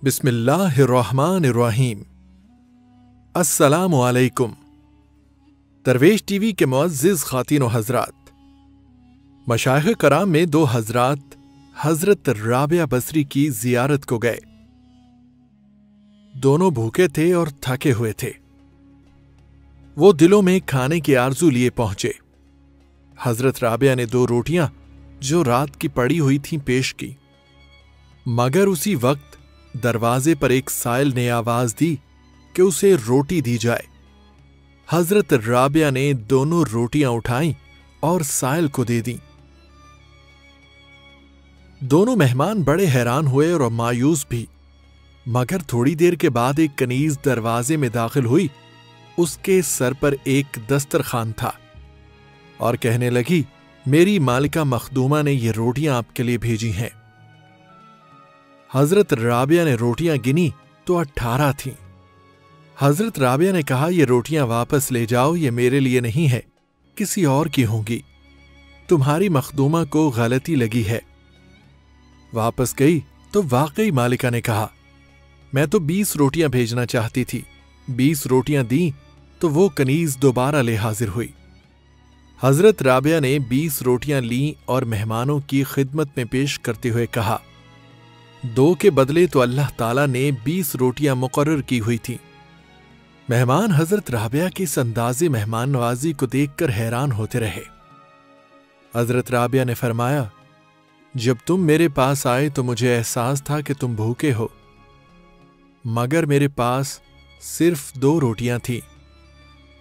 بسم اللہ الرحمن الرحیم۔ السلام علیکم۔ درویش ٹی وی کے معزز خواتین و حضرات، مشائخ کرام میں دو حضرات حضرت رابعہ بصری کی زیارت کو گئے۔ دونوں بھوکے تھے اور تھکے ہوئے تھے۔ وہ دلوں میں کھانے کی آرزو لیے پہنچے۔ حضرت رابعہ نے 2 روٹیاں جو رات کی پڑی ہوئی تھیں پیش کی، مگر اسی وقت دروازے پر ایک سائل نے آواز دی کہ اسے روٹی دی جائے۔ حضرت رابعہ نے دونوں روٹیاں اٹھائیں اور سائل کو دے دیں۔ دونوں مہمان بڑے حیران ہوئے اور مایوس بھی، مگر تھوڑی دیر کے بعد ایک کنیز دروازے میں داخل ہوئی۔ اس کے سر پر ایک دسترخوان تھا اور کہنے لگی، میری مالکہ مخدومہ نے یہ روٹیاں آپ کے لیے بھیجی ہیں۔ حضرت رابعہ نے روٹیاں گنی تو 18 تھیں۔ حضرت رابعہ نے کہا، یہ روٹیاں واپس لے جاؤ، یہ میرے لیے نہیں ہے، کسی اور کی ہوں گی، تمہاری مخدومہ کو غلطی لگی ہے۔ واپس گئی تو واقعی مالکہ نے کہا، میں تو 20 روٹیاں بھیجنا چاہتی تھی۔ 20 روٹیاں دیں تو وہ کنیز دوبارہ لے حاضر ہوئی۔ حضرت رابعہ نے 20 روٹیاں لیں اور مہمانوں کی خدمت میں پیش کرتے ہوئے کہا، 2 کے بدلے تو اللہ تعالیٰ نے 20 روٹیاں مقرر کی ہوئی تھیں۔ مہمان حضرت رابعہ کے اس انداز مہمان نوازی کو دیکھ کر حیران ہوتے رہے۔ حضرت رابعہ نے فرمایا، جب تم میرے پاس آئے تو مجھے احساس تھا کہ تم بھوکے ہو، مگر میرے پاس صرف 2 روٹیاں تھیں۔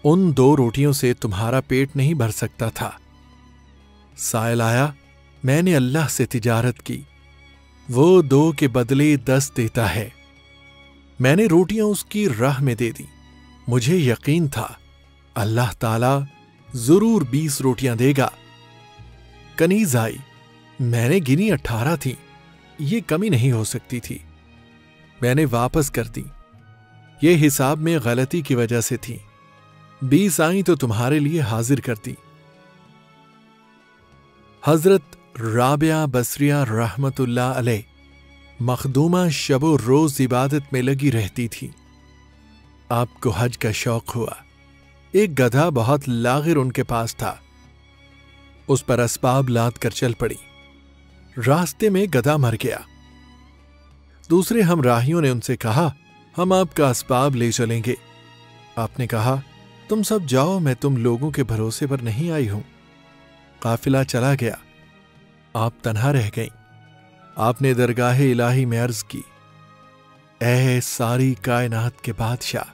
ان 2 روٹیوں سے تمہارا پیٹ نہیں بھر سکتا تھا۔ سائل آیا، میں نے اللہ سے تجارت کی، وہ 2 کے بدلے 10 دیتا ہے۔ میں نے روٹیاں اس کی راہ میں دے دیں۔ مجھے یقین تھا اللہ تعالیٰ ضرور 20 روٹیاں دے گا۔ کنیز آئی، میں نے گنی 18 تھیں، یہ کمی نہیں ہو سکتی تھی، میں نے واپس کر دی، یہ حساب میں غلطی کی وجہ سے تھی۔ 20 آئیں تو تمہارے لیے حاضر کر دی۔ حضرت رابعہ بصریہ رحمت اللہ علیہ مخدومہ شب و روز عبادت میں لگی رہتی تھی۔ آپ کو حج کا شوق ہوا۔ ایک گدھا بہت لاغر ان کے پاس تھا، اس پر اسباب لاد کر چل پڑی۔ راستے میں گدھا مر گیا۔ دوسرے ہمراہیوں نے ان سے کہا، ہم آپ کا اسباب لے چلیں گے۔ آپ نے کہا، تم سب جاؤ، میں تم لوگوں کے بھروسے پر نہیں آئی ہوں۔ قافلہ چلا گیا، آپ تنہا رہ گئیں۔ آپ نے درگاہ الہی میں عرض کی، اے ساری کائنات کے بادشاہ،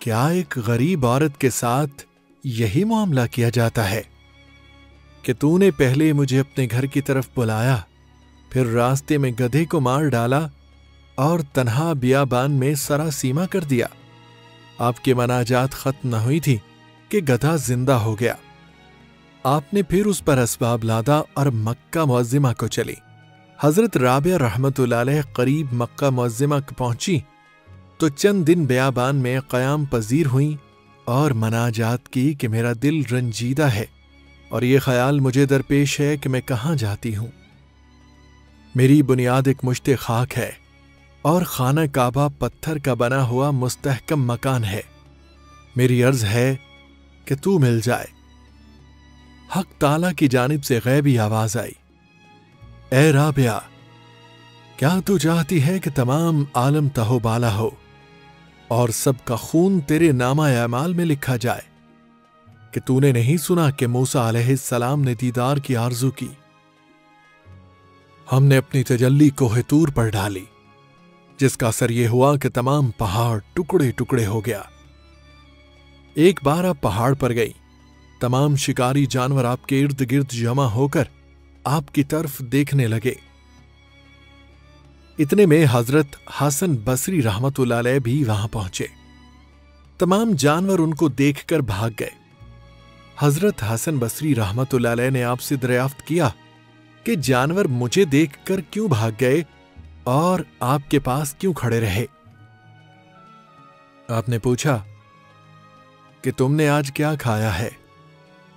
کیا ایک غریب عورت کے ساتھ یہی معاملہ کیا جاتا ہے کہ تو نے پہلے مجھے اپنے گھر کی طرف بلایا، پھر راستے میں گدھے کو مار ڈالا اور تنہا بیابان میں سراسیما کر دیا۔ آپ کی مناجات ختم نہ ہوئی تھی کہ گدھا زندہ ہو گیا۔ آپ نے پھر اس پر اسباب لادا اور مکہ معظمہ کو چلی۔ حضرت رابعہ رحمت اللہ علیہ قریب مکہ معظمہ پہنچی تو چند دن بیابان میں قیام پذیر ہوئیں اور مناجات کی کہ میرا دل رنجیدہ ہے اور یہ خیال مجھے درپیش ہے کہ میں کہاں جاتی ہوں۔ میری بنیاد ایک مشت خاک ہے اور خانہ کعبہ پتھر کا بنا ہوا مستحکم مکان ہے۔ میری عرض ہے کہ تو مل جائے۔ حق تعالیٰ کی جانب سے غیبی آواز آئی، اے رابعہ، کیا تو چاہتی ہے کہ تمام عالم تہو بالا ہو اور سب کا خون تیرے نامہ اعمال میں لکھا جائے؟ کہ تو نے نہیں سنا کہ موسیٰ علیہ السلام نے دیدار کی آرزو کی؟ ہم نے اپنی تجلی کوہ طور پر ڈالی، جس کا اثر یہ ہوا کہ تمام پہاڑ ٹکڑے ٹکڑے ہو گیا۔ ایک بار آپ پہاڑ پر گئی، تمام شکاری جانور آپ کے ارد گرد جمع ہو کر آپ کی طرف دیکھنے لگے۔ اتنے میں حضرت حسن بصری رحمت اللہ علیہ بھی وہاں پہنچے۔ تمام جانور ان کو دیکھ کر بھاگ گئے۔ حضرت حسن بصری رحمت اللہ علیہ نے آپ سے دریافت کیا کہ جانور مجھے دیکھ کر کیوں بھاگ گئے اور آپ کے پاس کیوں کھڑے رہے؟ آپ نے پوچھا کہ تم نے آج کیا کھایا ہے؟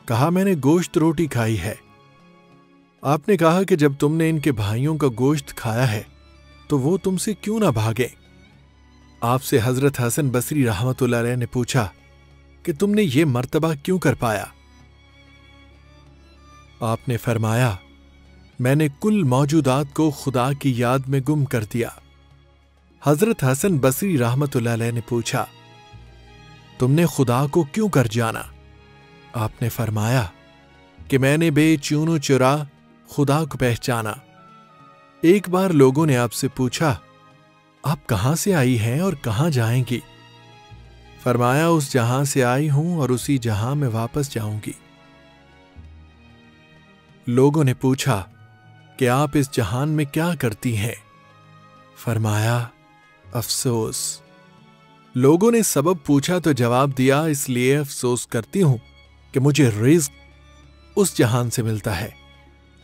کہا، میں نے گوشت روٹی کھائی ہے۔ آپ نے کہا کہ جب تم نے ان کے بھائیوں کا گوشت کھایا ہے تو وہ تم سے کیوں نہ بھاگیں؟ آپ سے حضرت حسن بصری رحمت اللہ علیہ نے پوچھا کہ تم نے یہ مرتبہ کیوں کر پایا؟ آپ نے فرمایا میں نے کل موجودات کو خدا کی یاد میں گم کر دیا۔ حضرت حسن بصری رحمت اللہ علیہ نے پوچھا تم نے خدا کو کیوں کر جانا؟ آپ نے فرمایا کہ میں نے بے چون و چرا خدا کو پہچانا۔ ایک بار لوگوں نے آپ سے پوچھا آپ کہاں سے آئی ہیں اور کہاں جائیں گی؟ فرمایا اس جہاں سے آئی ہوں اور اسی جہاں میں واپس جاؤں گی۔ لوگوں نے پوچھا کہ آپ اس جہان میں کیا کرتی ہیں؟ فرمایا افسوس۔ لوگوں نے سبب پوچھا تو جواب دیا اس لیے افسوس کرتی ہوں کہ مجھے رزق اس جہان سے ملتا ہے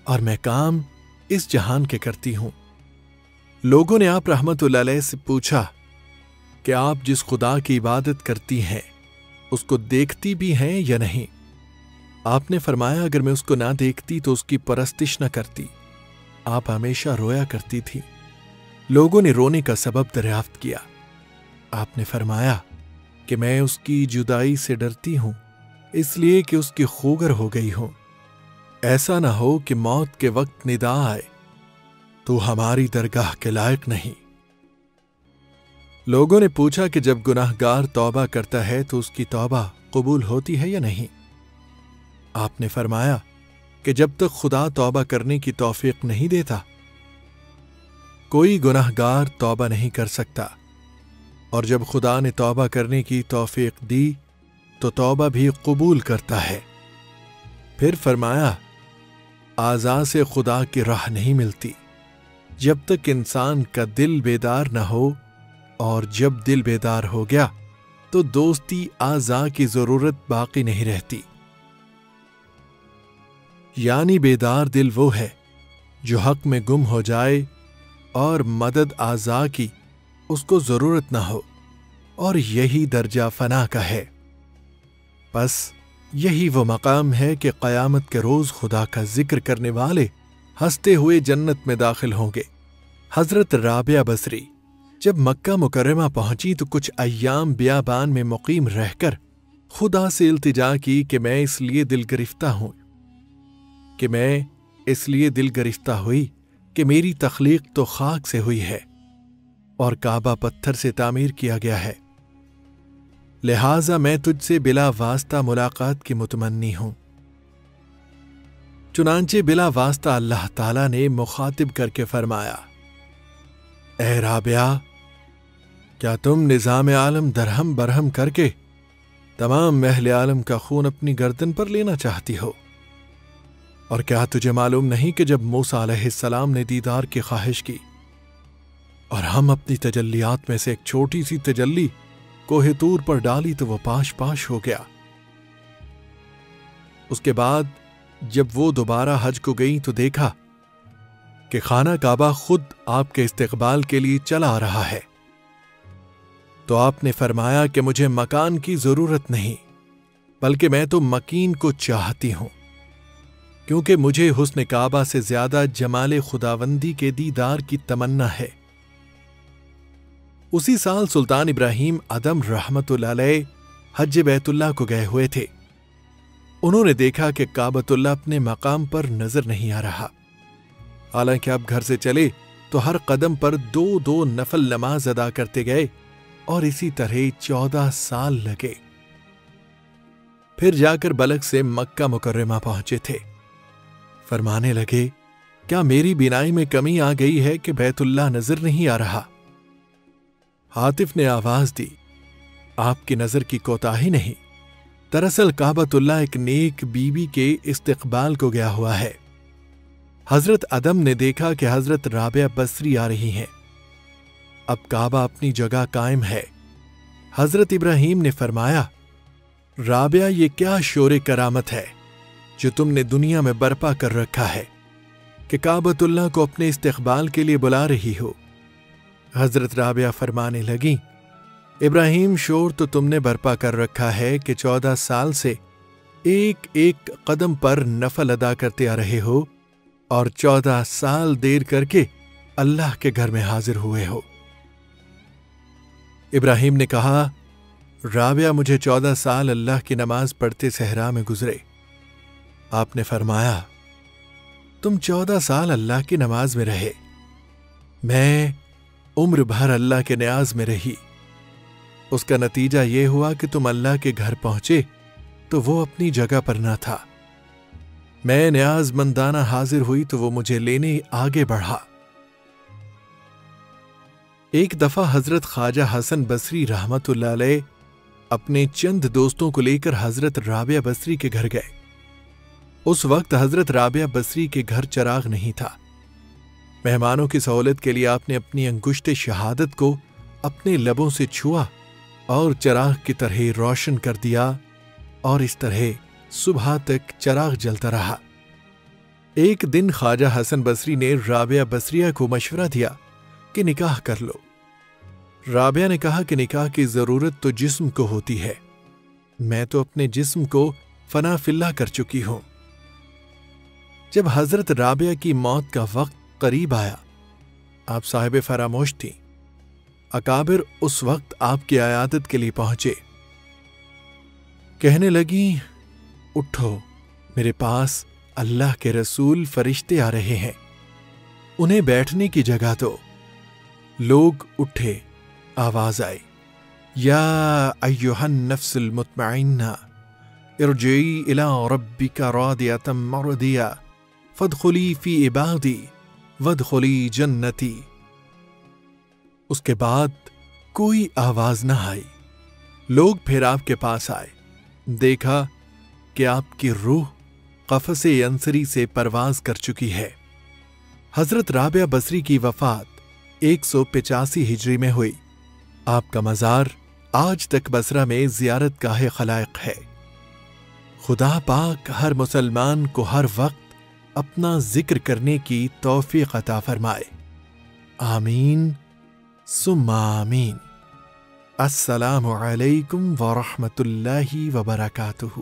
اور میں کام اس جہان کے کرتی ہوں۔ لوگوں نے آپ رحمت اللہ علیہ سے پوچھا کہ آپ جس خدا کی عبادت کرتی ہیں اس کو دیکھتی بھی ہیں یا نہیں؟ آپ نے فرمایا اگر میں اس کو نہ دیکھتی تو اس کی پرستش نہ کرتی۔ آپ ہمیشہ رویا کرتی تھی۔ لوگوں نے رونے کا سبب دریافت کیا۔ آپ نے فرمایا کہ میں اس کی جدائی سے ڈرتی ہوں اس لیے کہ اس کی خوگر ہو گئی ہوں۔ ایسا نہ ہو کہ موت کے وقت ندا آئے تو ہماری درگاہ کے لائق نہیں۔ لوگوں نے پوچھا کہ جب گناہ گار توبہ کرتا ہے تو اس کی توبہ قبول ہوتی ہے یا نہیں؟ آپ نے فرمایا کہ جب تک خدا توبہ کرنے کی توفیق نہیں دیتا کوئی گناہ گار توبہ نہیں کر سکتا، اور جب خدا نے توبہ کرنے کی توفیق دی تو توبہ بھی قبول کرتا ہے۔ پھر فرمایا اعضاء سے خدا کی راہ نہیں ملتی جب تک انسان کا دل بیدار نہ ہو، اور جب دل بیدار ہو گیا تو دوستی اعضاء کی ضرورت باقی نہیں رہتی۔ یعنی بیدار دل وہ ہے جو حق میں گم ہو جائے اور مدد اعضاء کی اس کو ضرورت نہ ہو، اور یہی درجہ فنا کا ہے۔ بس یہی وہ مقام ہے کہ قیامت کے روز خدا کا ذکر کرنے والے ہنستے ہوئے جنت میں داخل ہوں گے۔ حضرت رابعہ بصری جب مکہ مکرمہ پہنچی تو کچھ ایام بیابان میں مقیم رہ کر خدا سے التجا کی کہ میں اس لیے دل گرفتہ ہوئی کہ میری تخلیق تو خاک سے ہوئی ہے اور کعبہ پتھر سے تعمیر کیا گیا ہے، لہٰذا میں تجھ سے بلا واسطہ ملاقات کی متمنی ہوں۔ چنانچہ بلا واسطہ اللہ تعالیٰ نے مخاطب کر کے فرمایا اے رابعہ، کیا تم نظام عالم درہم برہم کر کے تمام اہل عالم کا خون اپنی گردن پر لینا چاہتی ہو؟ اور کیا تجھے معلوم نہیں کہ جب موسیٰ علیہ السلام نے دیدار کی خواہش کی اور ہم اپنی تجلیات میں سے ایک چھوٹی سی تجلی کوہ طور پر ڈالی تو وہ پاش پاش ہو گیا۔ اس کے بعد جب وہ دوبارہ حج کو گئی تو دیکھا کہ خانہ کعبہ خود آپ کے استقبال کے لیے چلا آ رہا ہے، تو آپ نے فرمایا کہ مجھے مکان کی ضرورت نہیں بلکہ میں تو مکین کو چاہتی ہوں، کیونکہ مجھے حسن کعبہ سے زیادہ جمال خداوندی کے دیدار کی تمنا ہے۔ اسی سال سلطان ابراہیم ادم رحمت اللہ علیہ حج بیت اللہ کو گئے ہوئے تھے۔ انہوں نے دیکھا کہ کعبۃ اللہ اپنے مقام پر نظر نہیں آ رہا، حالانکہ اب گھر سے چلے تو ہر قدم پر 2 نفل نماز ادا کرتے گئے اور اسی طرح 14 سال لگے۔ پھر جا کر بلخ سے مکہ مکرمہ پہنچے تھے۔ فرمانے لگے کیا میری بینائی میں کمی آ گئی ہے کہ بیت اللہ نظر نہیں آ رہا؟ ہاتف نے آواز دی آپ کی نظر کی کوتاہی نہیں، دراصل کعبۃ اللہ ایک نیک بیوی کے استقبال کو گیا ہوا ہے۔ حضرت ادم نے دیکھا کہ حضرت رابعہ بصری آ رہی ہیں، اب کعبہ اپنی جگہ قائم ہے۔ حضرت ابراہیم نے فرمایا رابعہ یہ کیا شور کرامت ہے جو تم نے دنیا میں برپا کر رکھا ہے کہ کعبۃ اللہ کو اپنے استقبال کے لیے بلا رہی ہو؟ حضرت رابعہ فرمانے لگیں ابراہیم شور تو تم نے برپا کر رکھا ہے کہ 14 سال سے ایک ایک قدم پر نفل ادا کرتے آ رہے ہو، اور 14 سال دیر کر کے اللہ کے گھر میں حاضر ہوئے ہو۔ ابراہیم نے کہا، رابعہ مجھے 14 سال اللہ کی نماز پڑھتے صحرا میں گزرے۔ آپ نے فرمایا، تم 14 سال اللہ کی نماز میں رہے، میں عمر بھر اللہ کے نیاز میں رہی۔ اس کا نتیجہ یہ ہوا کہ تم اللہ کے گھر پہنچے تو وہ اپنی جگہ پر نہ تھا۔ میں نیاز مندانہ حاضر ہوئی تو وہ مجھے لینے آگے بڑھا۔ ایک دفعہ حضرت خواجہ حسن بصری رحمت اللہ علیہ اپنے چند دوستوں کو لے کر حضرت رابعہ بصری کے گھر گئے۔ اس وقت حضرت رابعہ بصری کے گھر چراغ نہیں تھا۔ مہمانوں کی سہولت کے لیے آپ نے اپنی انگشت شہادت کو اپنے لبوں سے چھوا اور چراغ کی طرح روشن کر دیا، اور اس طرح صبح تک چراغ جلتا رہا۔ ایک دن خواجہ حسن بصری نے رابعہ بصریہ کو مشورہ دیا کہ نکاح کر لو۔ رابعہ نے کہا کہ نکاح کی ضرورت تو جسم کو ہوتی ہے، میں تو اپنے جسم کو فنا فی اللہ کر چکی ہوں۔ جب حضرت رابعہ کی موت کا وقت قریب آیا، آپ صاحب فراموش تھیں۔ اکابر اس وقت آپ کی عیادت کے لیے پہنچے۔ کہنے لگی، اٹھو، میرے پاس اللہ کے رسول فرشتے آ رہے ہیں، انہیں بیٹھنے کی جگہ دو۔ لوگ اٹھے، آواز آئی، یا ایھا النفس المطمئنہ ارجعی الی ربک راضیۃ مرضیہ فادخلی فی عبادی وادخلی جنتی۔ اس کے بعد کوئی آواز نہ آئی۔ لوگ پھر آپ کے پاس آئے، دیکھا کہ آپ کی روح قفس عنصری سے پرواز کر چکی ہے۔ حضرت رابعہ بصری کی وفات 185 ہجری میں ہوئی۔ آپ کا مزار آج تک بصرہ میں زیارت گاہ خلائق ہے۔ خدا پاک ہر مسلمان کو ہر وقت اپنا ذکر کرنے کی توفیق عطا فرمائے، آمین ثم آمین۔ السلام علیکم ورحمۃ اللہ وبرکاتہ۔